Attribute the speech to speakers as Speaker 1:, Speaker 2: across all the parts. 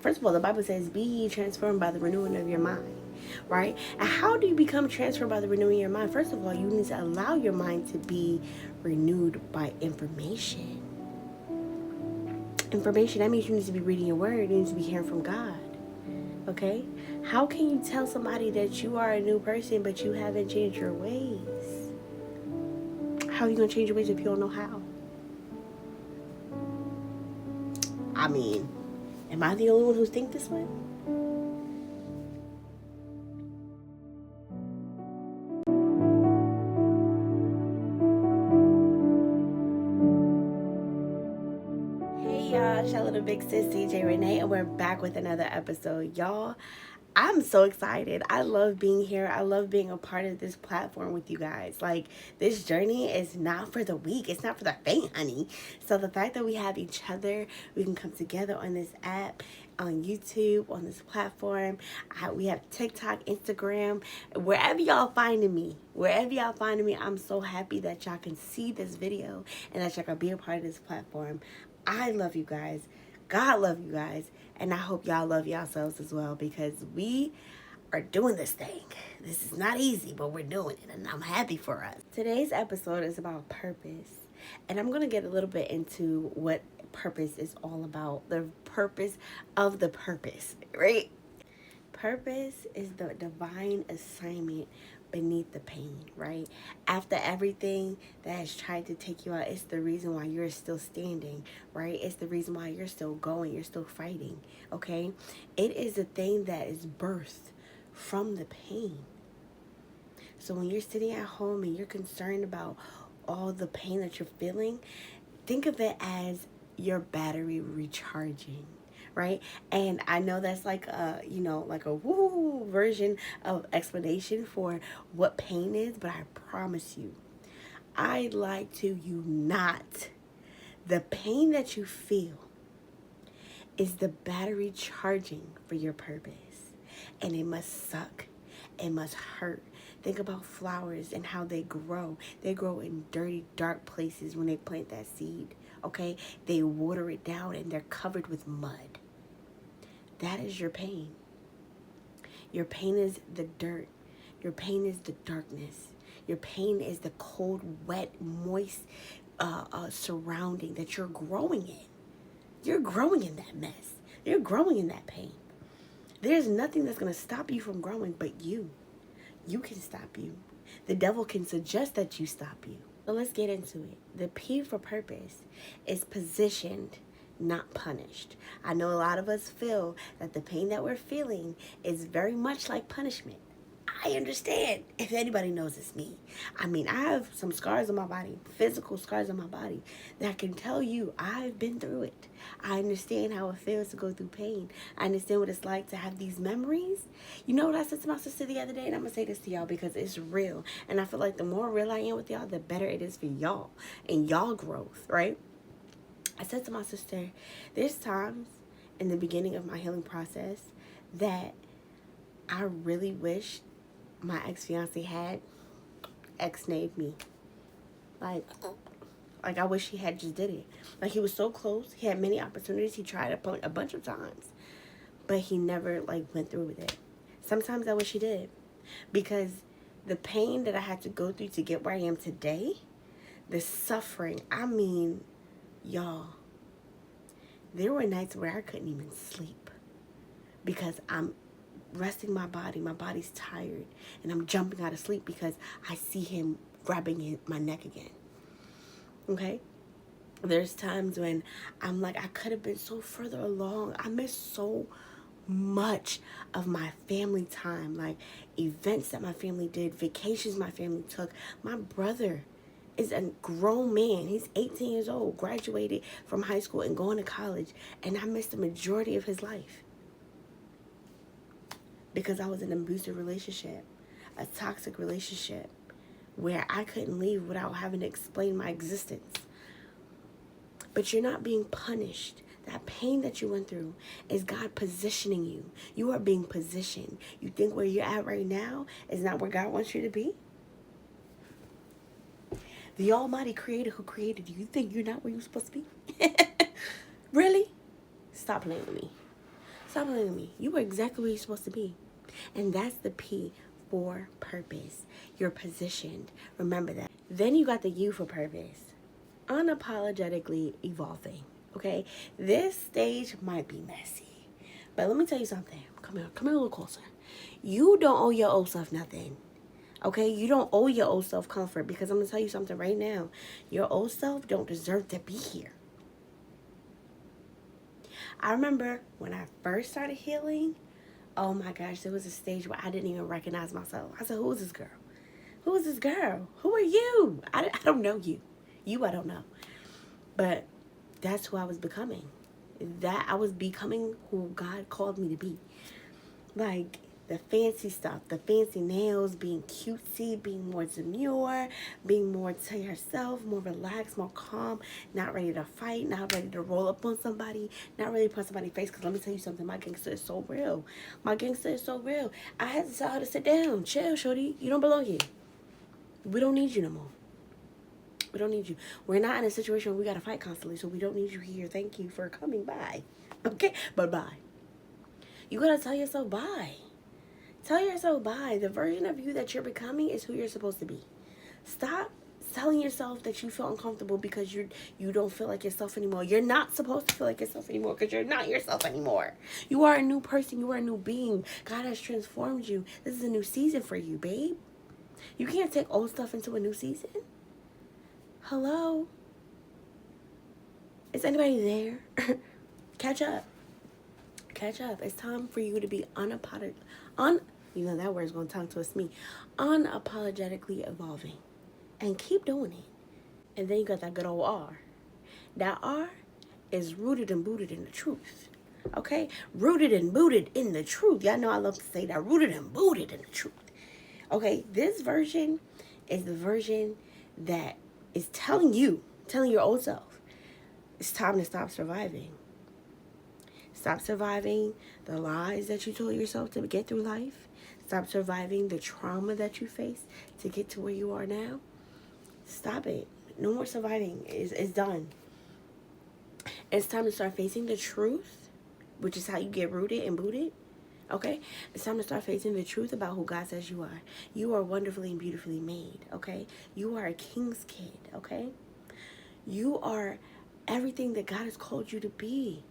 Speaker 1: First of all, the Bible says, be ye transformed by the renewing of your mind, right? And how do you become transformed by the renewing of your mind? First of all, you need to allow your mind to be renewed by information. Information, that means you need to be reading your word, you need to be hearing from God, okay? How can you tell somebody that you are a new person but you haven't changed your ways? How are you going to change your ways if you don't know how? I mean, am I the only one who thinks this way? Hey y'all, Shella the Big Sis, DJ Renee, and we're back with another episode. Y'all, I'm so excited. I love being here. I love being a part of this platform with you guys. Like, this journey is not for the weak. It's not for the faint, honey. So the fact that we have each other, we can come together on this app, on YouTube, on this platform. We have TikTok, Instagram, wherever y'all finding me. Wherever y'all finding me, I'm so happy that y'all can see this video and that y'all can be a part of this platform. I love you guys. God love you guys. And I hope y'all love yourselves as well, because we are doing this thing. This is not easy, but we're doing it, and I'm happy for us. Today's episode is about purpose. And I'm going to get a little bit into what purpose is all about. The purpose of the purpose, right? Purpose is the divine assignment beneath the pain, right? After everything that has tried to take you out, it's the reason why you're still standing, right? It's the reason why you're still going, you're still fighting, okay? It is a thing that is birthed from the pain. So when you're sitting at home and you're concerned about all the pain that you're feeling, think of it as your battery recharging, right? And I know that's like a, like a woo version of explanation for what pain is, but I promise you, I'd like to unite the pain that you feel is the battery charging for your purpose. And it must suck. It must hurt. Think about flowers and how they grow. They grow in dirty, dark places when they plant that seed, okay? They water it down and they're covered with mud. That is your pain. Your pain is the dirt. Your pain is the darkness. Your pain is the cold, wet, moist surrounding that you're growing in. You're growing in that mess. You're growing in that pain. There's nothing that's going to stop you from growing but you. You can stop you. The devil can suggest that you stop you. So let's get into it. The P for purpose is positioned, not punished. I know a lot of us feel that the pain that we're feeling is very much like punishment. I understand. If anybody knows, it's me. I mean, I have some scars on my body, physical scars on my body, that can tell you I've been through it. I understand how it feels to go through pain. I understand what it's like to have these memories. You know what I said to my sister the other day? And I'm going to say this to y'all because it's real. And I feel like the more real I am with y'all, the better it is for y'all and y'all growth, right? I said to my sister, there's times in the beginning of my healing process that I really wish my ex-fiance had ex-nayed me. Like I wish he had just did it. Like, he was so close. He had many opportunities. He tried a bunch of times. But he never, went through with it. Sometimes I wish he did. Because the pain that I had to go through to get where I am today, the suffering, I mean, y'all, there were nights where I couldn't even sleep. Because I'm resting my body. My body's tired. And I'm jumping out of sleep because I see him grabbing my neck again. Okay? There's times when I'm like, I could have been so further along. I miss so much of my family time. Like, events that my family did, vacations my family took. My brother is a grown man. He's 18 years old, graduated from high school and going to college. And I missed the majority of his life. Because I was in an abusive relationship, a toxic relationship, where I couldn't leave without having to explain my existence. But you're not being punished. That pain that you went through is God positioning you. You are being positioned. You think where you're at right now is not where God wants you to be? The Almighty Creator who created you, you think you're not where you're supposed to be? Really? Stop playing with me. Stop blaming me. You were exactly where you're supposed to be. And that's the P for purpose. You're positioned. Remember that. Then you got the U for purpose. Unapologetically evolving. Okay? This stage might be messy. But let me tell you something. Come here a little closer. You don't owe your old self nothing. Okay? You don't owe your old self comfort, because I'm going to tell you something right now. Your old self don't deserve to be here. I remember when I first started healing, oh my gosh, there was a stage where I didn't even recognize myself. I said, who is this girl? Who is this girl? Who are you? I don't know you. I don't know. But that's who I was becoming. That I was becoming who God called me to be. Like the fancy stuff, the fancy nails, being cutesy, being more demure, being more to yourself, more relaxed, more calm, not ready to fight, not ready to roll up on somebody, not ready to put somebody's face. Because let me tell you something, my gangster is so real. My gangster is so real. I had to tell her to sit down. Chill, shorty. You don't belong here. We don't need you no more. We don't need you. We're not in a situation where we got to fight constantly, so we don't need you here. Thank you for coming by. Okay? But bye. You got to tell yourself bye. Tell yourself bye. The version of you that you're becoming is who you're supposed to be. Stop telling yourself that you feel uncomfortable because you don't feel like yourself anymore. You're not supposed to feel like yourself anymore because you're not yourself anymore. You are a new person. You are a new being. God has transformed you. This is a new season for you, babe. You can't take old stuff into a new season. Hello? Is anybody there? Catch up. Catch up. It's time for you to be you know that word's going to tongue twist me. Unapologetically evolving. And keep doing it. And then you got that good old R. That R is rooted and booted in the truth. Okay? Rooted and booted in the truth. Y'all know I love to say that. Rooted and booted in the truth. Okay? This version is the version that is telling your old self, it's time to stop surviving. Stop surviving the lies that you told yourself to get through life. Stop surviving the trauma that you faced to get to where you are now. Stop it. No more surviving. It's done. It's time to start facing the truth, which is how you get rooted and booted. Okay? It's time to start facing the truth about who God says you are. You are wonderfully and beautifully made. Okay? You are a king's kid. Okay? You are everything that God has called you to be.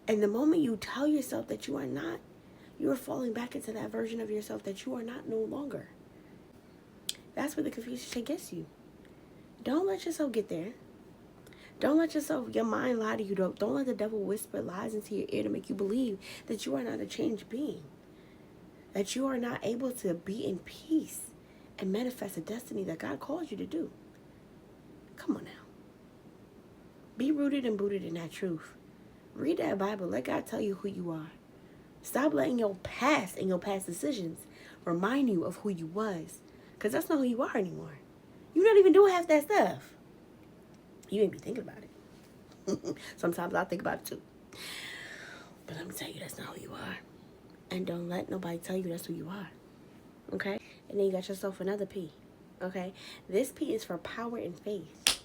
Speaker 1: And the moment you tell yourself that you are not, you are falling back into that version of yourself that you are not no longer. That's where the confusion gets you. Don't let yourself get there. Don't let your mind lie to you. Don't let the devil whisper lies into your ear to make you believe that you are not a changed being. That you are not able to be in peace and manifest the destiny that God called you to do. Come on now. Be rooted and booted in that truth. Read that Bible. Let God tell you who you are. Stop letting your past and your past decisions remind you of who you was. Because that's not who you are anymore. You're not even doing half that stuff. You ain't be thinking about it. Sometimes I think about it too. But let me tell you, that's not who you are. And don't let nobody tell you that's who you are. Okay? And then you got yourself another P. Okay? This P is for power and faith.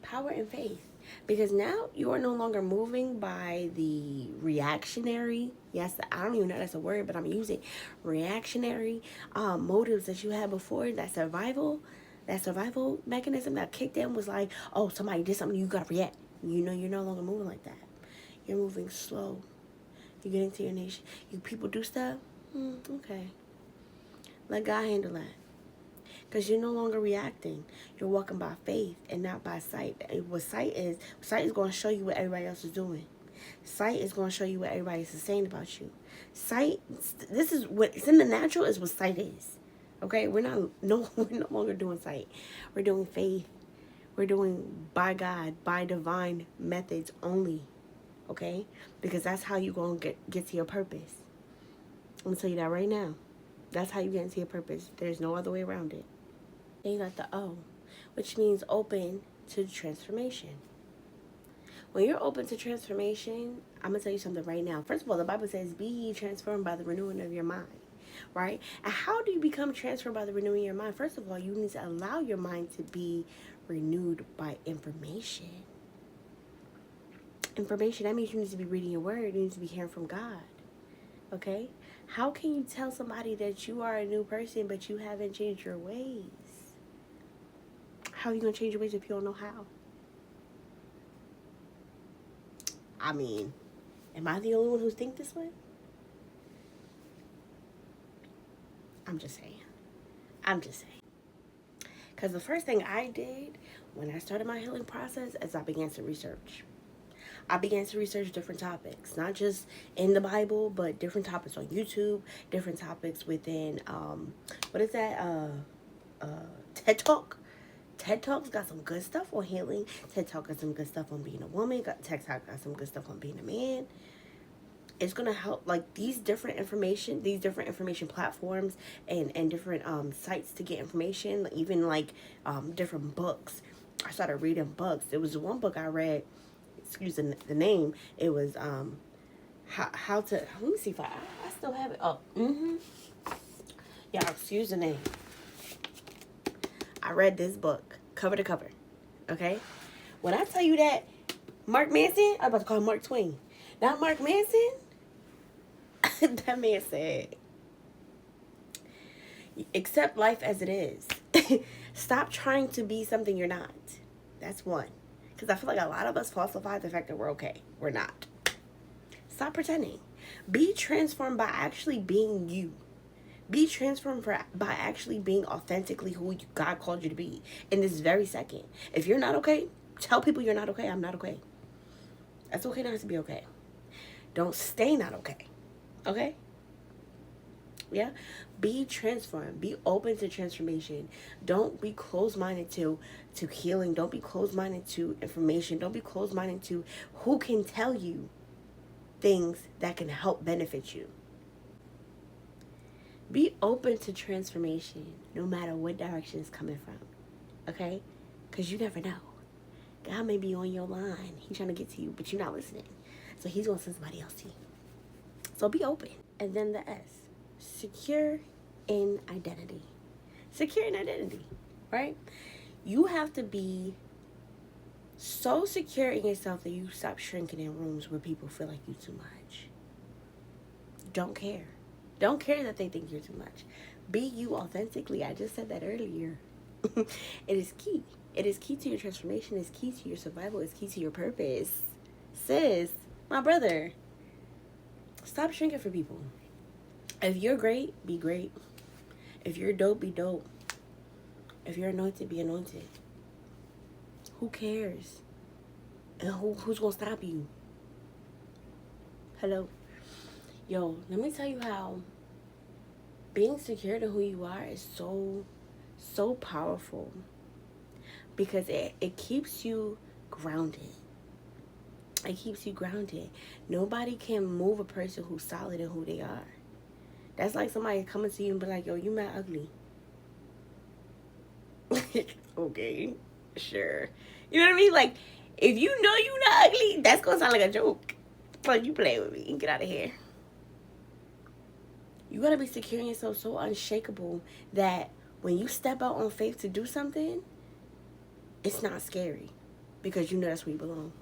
Speaker 1: Power and faith. Because now you are no longer moving by the reactionary, yes, I don't even know that's a word, but I'm using reactionary motives that you had before. That survival mechanism that kicked in was like, oh, somebody did something, you gotta react. You know, you're no longer moving like that. You're moving slow. You get into your nation. You people do stuff, okay. Let God handle that. Because you're no longer reacting. You're walking by faith and not by sight. And what sight is going to show you what everybody else is doing. Sight is going to show you what everybody is saying about you. Sight, this is what's in the natural is what sight is. Okay? We're no longer doing sight. We're doing faith. We're doing by God, by divine methods only. Okay? Because that's how you're going to get to your purpose. I'm going to tell you that right now. That's how you get into your purpose. There's no other way around it. Then you got the O, which means open to transformation. When you're open to transformation, I'm going to tell you something right now. First of all, the Bible says, be ye transformed by the renewing of your mind, right? And how do you become transformed by the renewing of your mind? First of all, you need to allow your mind to be renewed by information. information. That means you need to be reading your word. You need to be hearing from God. Okay? How can you tell somebody that you are a new person but you haven't changed your ways? How are you going to change your ways if you don't know how? I mean, am I the only one who think this way? I'm just saying. Because the first thing I did when I started my healing process is I began to research. I began to research different topics, not just in the Bible, but different topics on YouTube, different topics within, what is that, TED Talk. TED Talk's got some good stuff on healing. TED Talk got some good stuff on being a woman. TED Talk got some good stuff on being a man. It's gonna help, like, these different information platforms and different sites to get information, even like different books. I started reading books. There was one book I read, excuse the name. It was how to, let me see if I still have it. Yeah, excuse the name. I read this book cover to cover. Okay, when I tell you that Mark Manson, I'm about to call him Mark Twain. Not Mark Manson. That man said, accept life as it is. Stop trying to be something you're not. That's one. Because I feel like a lot of us falsify the fact that we're okay. We're not. Stop pretending. Be transformed by actually being you. Be transformed by actually being authentically who God called you to be in this very second. If you're not okay, tell people you're not okay. I'm not okay. That's okay not to be okay. Don't stay not okay. Okay? Yeah? Be transformed. Be open to transformation. Don't be closed-minded to healing. Don't be closed-minded to information. Don't be closed-minded to who can tell you things that can help benefit you. Be open to transformation no matter what direction it's coming from. Okay? Because you never know. God may be on your line. He's trying to get to you, but you're not listening. So he's going to send somebody else to you. So be open. And then the S. Secure in identity. Secure in identity. Right? You have to be so secure in yourself that you stop shrinking in rooms where people feel like you too much. Don't care. Don't care that they think you're too much. Be you authentically. I just said that earlier. It is key. It is key to your transformation. It's key to your survival. It's key to your purpose. Sis, my brother, stop shrinking for people. If you're great, be great. If you're dope, be dope. If you're anointed, be anointed. Who cares? And who's going to stop you? Hello? Yo, let me tell you how being secure in who you are is so powerful. Because it keeps you grounded. It keeps you grounded. Nobody can move a person who's solid in who they are. That's like somebody coming to you and be like, yo, you mad ugly. Okay, sure. You know what I mean? Like, if you know you not ugly, that's going to sound like a joke. Like, you play with me. Get out of here. You got to be secure in yourself so unshakable that when you step out on faith to do something, it's not scary. Because you know that's where you belong.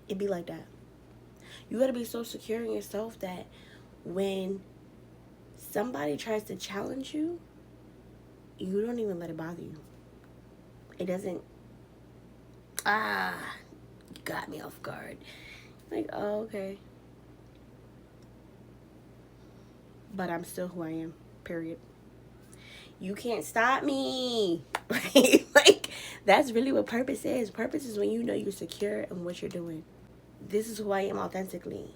Speaker 1: It be like that. You got to be so secure in yourself that when somebody tries to challenge you, you don't even let it bother you. It doesn't, you got me off guard. Like, oh, okay. But I'm still who I am, period. You can't stop me. Like, that's really what purpose is. Purpose is when you know you're secure in what you're doing. This is who I am authentically.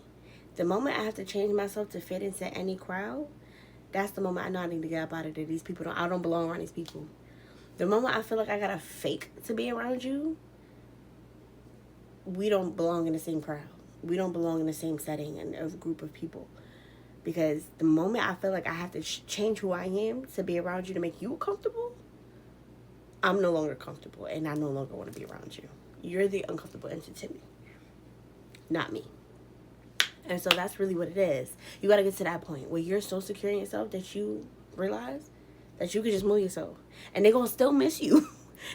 Speaker 1: The moment I have to change myself to fit into any crowd, that's the moment I know I need to get up out of there. I don't belong around these people. The moment I feel like I gotta fake to be around you, we don't belong in the same crowd. We don't belong in the same setting and a group of people. Because the moment I feel like I have to change who I am to be around you to make you comfortable, I'm no longer comfortable and I no longer want to be around you. You're the uncomfortable entity, not me. And so that's really what it is. You got to get to that point where you're so secure in yourself that you realize that you can just move yourself. And they're going to still miss you.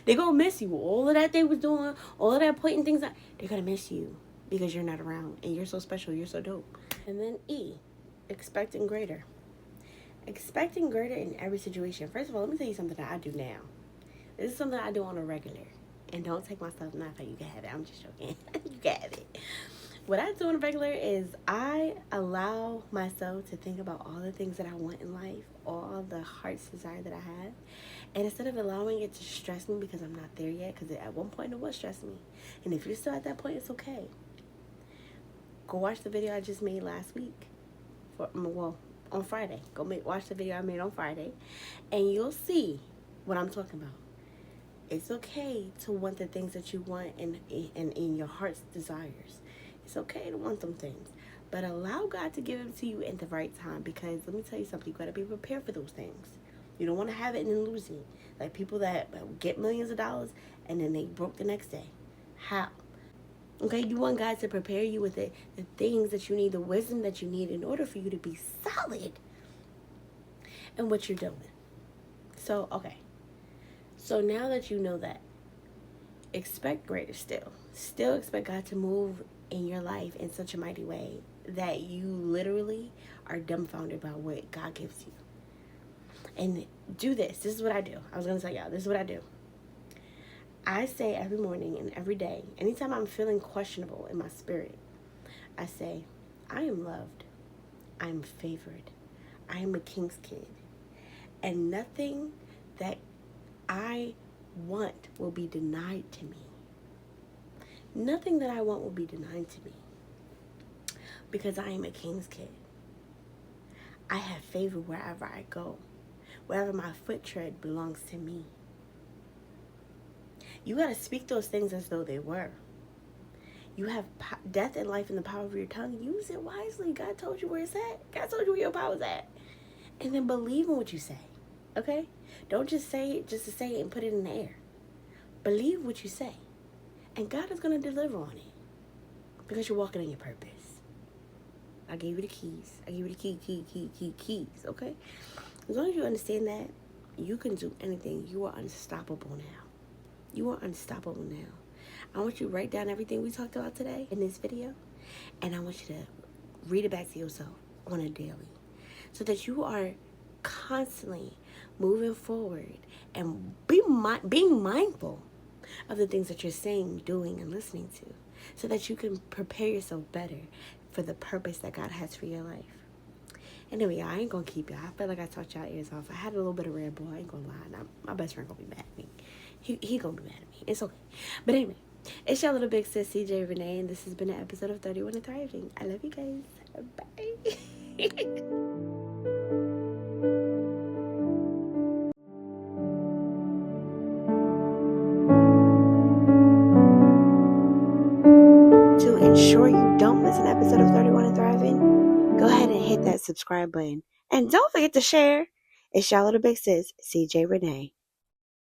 Speaker 1: They're going to miss you. All of that they was doing, all of that putting things out, they're going to miss you because you're not around and you're so special. You're so dope. And then E, expecting greater. Expecting greater in every situation. First of all, let me tell you something that I do now. This is something I do on a regular. And don't take my stuff not you can have it. I'm just joking. You can have it. What I do on a regular is I allow myself to think about all the things that I want in life, all the heart's desire that I have. And instead of allowing it to stress me because I'm not there yet, because at one point it was stressing me. And if you're still at that point, it's okay. Go watch the video I just made last week. On Friday. Watch the video I made on Friday. And you'll see what I'm talking about. It's okay to want the things that you want in your heart's desires. It's okay to want them things. But allow God to give them to you at the right time. Because let me tell you something. You got to be prepared for those things. You don't want to have it and then lose it. Like people that get millions of dollars and then they broke the next day. How? Okay, you want God to prepare you with the things that you need, the wisdom that you need in order for you to be solid in what you're doing. So, okay. So now that you know that, expect greater still. Still expect God to move in your life in such a mighty way that you literally are dumbfounded by what God gives you. And do this. This is what I do. I was going to tell y'all, this is what I do. I say every morning and every day, anytime I'm feeling questionable in my spirit, I say, I am loved. I am favored. I am a king's kid. And nothing that I want will be denied to me. Nothing that I want will be denied to me. Because I am a king's kid. I have favor wherever I go. Wherever my foot tread belongs to me. You got to speak those things as though they were. You have death and life in the power of your tongue. Use it wisely. God told you where it's at. God told you where your power's at. And then believe in what you say. Okay? Don't just say it just to say it and put it in the air. Believe what you say. And God is going to deliver on it. Because you're walking in your purpose. I gave you the keys. I gave you the keys. Okay? As long as you understand that, you can do anything. You are unstoppable now. You are unstoppable now. I want you to write down everything we talked about today in this video. And I want you to read it back to yourself on a daily. So that you are constantly moving forward and being mindful of the things that you're saying, doing, and listening to. So that you can prepare yourself better for the purpose that God has for your life. Anyway, I ain't gonna keep y'all. I feel like I talked y'all ears off. I had a little bit of Red Bull. I ain't gonna lie. Now, my best friend gonna be mad at me. He gonna be mad at me. It's okay. But anyway, it's your little big sis, CJ Renee, and this has been an episode of 31 and Thriving. I love you guys. Bye. To ensure you don't miss an episode of 31 and Thriving, go ahead and hit that subscribe button. And don't forget to share. It's your little big sis, CJ Renee.